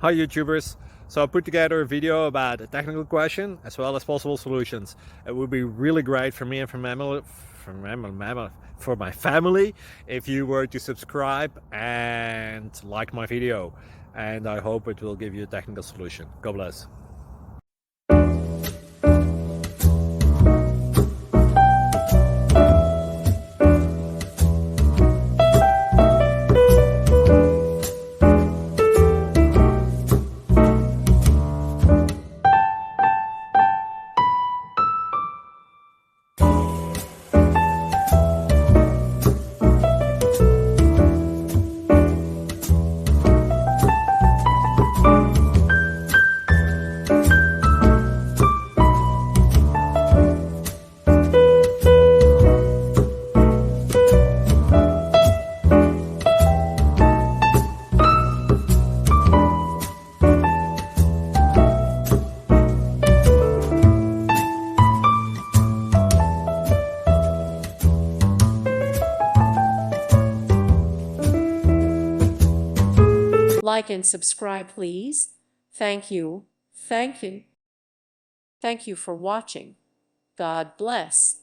Hi YouTubers! So I put together a video about a technical question as well as possible solutions. It would be really great for me and for my family if you were to subscribe and like my video, and I hope it will give you a technical solution. God bless. Like and subscribe, please. Thank you. Thank you. Thank you for watching. God bless.